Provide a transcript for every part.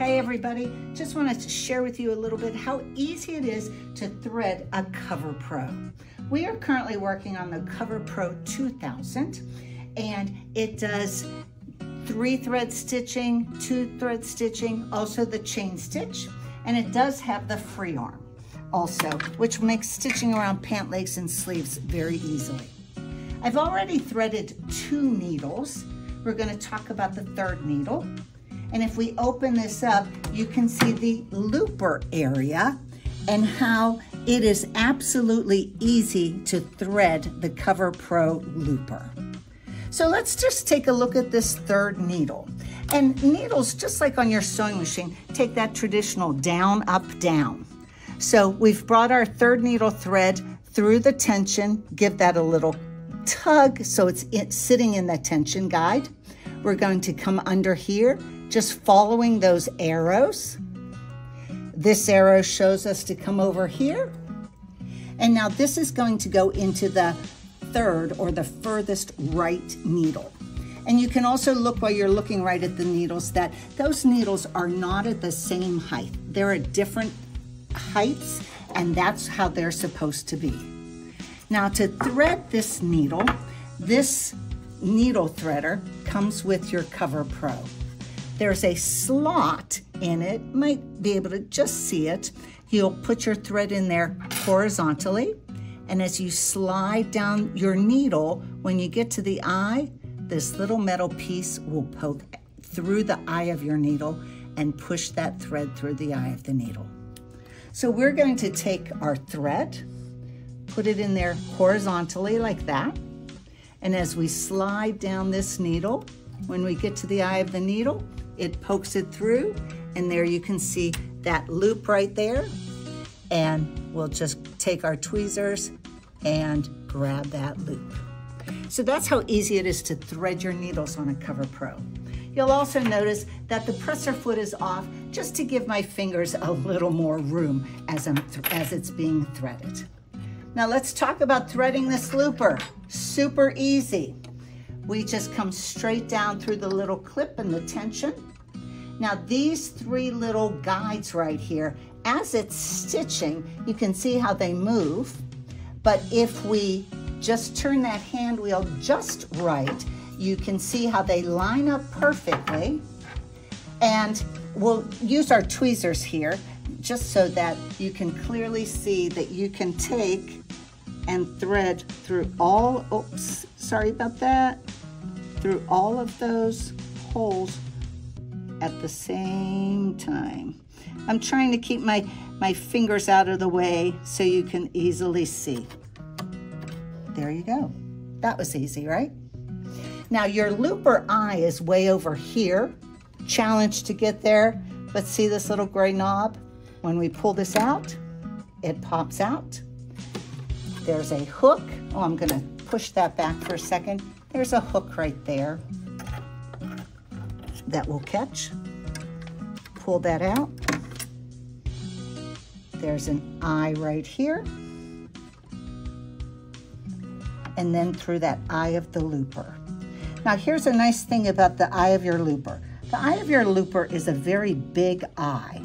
Hey everybody, just wanted to share with you a little bit how easy it is to thread a CoverPro. We are currently working on the CoverPro 2000 and it does 3-thread stitching, 2-thread stitching, also the chain stitch, and it does have the free arm also, which makes stitching around pant legs and sleeves very easily. I've already threaded 2 needles. We're going to talk about the 3rd needle. And if we open this up, you can see the looper area and how it is absolutely easy to thread the CoverPro looper. So let's just take a look at this 3rd needle. And needles, just like on your sewing machine, take that traditional down, up, down. So we've brought our 3rd needle thread through the tension, give that a little tug so it's sitting in the tension guide. We're going to come under here, just following those arrows. This arrow shows us to come over here. And now this is going to go into the 3rd or the furthest right needle. And you can also look while you're looking right at the needles that those needles are not at the same height. They're at different heights, and that's how they're supposed to be. Now to thread this needle threader comes with your CoverPro. There's a slot in it, might be able to just see it. You'll put your thread in there horizontally, and as you slide down your needle, when you get to the eye, this little metal piece will poke through the eye of your needle and push that thread through the eye of the needle. So we're going to take our thread, put it in there horizontally like that, and as we slide down this needle, when we get to the eye of the needle, it pokes it through, and there you can see that loop right there, and we'll just take our tweezers and grab that loop. So that's how easy it is to thread your needles on a CoverPro. You'll also notice that the presser foot is off just to give my fingers a little more room as it's being threaded. Now let's talk about threading this looper. Super easy. We just come straight down through the little clip and the tension. Now these 3 little guides right here, as it's stitching, you can see how they move. But if we just turn that hand wheel just right, you can see how they line up perfectly. And we'll use our tweezers here just so that you can clearly see that you can take and thread through all, oops, sorry about that, through all of those holes at the same time. I'm trying to keep my fingers out of the way so you can easily see. There you go. That was easy, right? Now your looper eye is way over here. Challenge to get there, but see this little gray knob? When we pull this out, it pops out. There's a hook. Oh, I'm gonna push that back for a second. There's a hook right there that will catch. Pull that out. There's an eye right here. And then through that eye of the looper. Now here's a nice thing about the eye of your looper. The eye of your looper is a very big eye.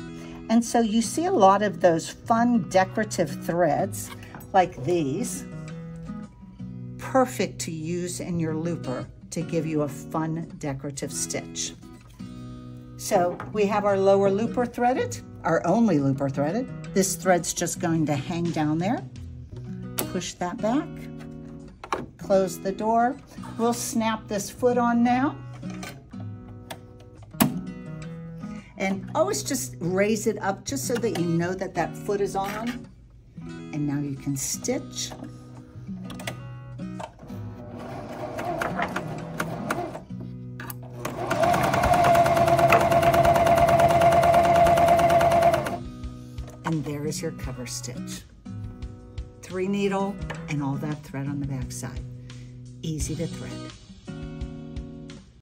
And so you see a lot of those fun decorative threads like these, perfect to use in your looper to give you a fun decorative stitch. So we have our lower looper threaded, our only looper threaded. This thread's just going to hang down there. Push that back, close the door. We'll snap this foot on now. And always just raise it up just so that you know that that foot is on. And now you can stitch. And there is your cover stitch. 3 needle and all that thread on the back side. Easy to thread.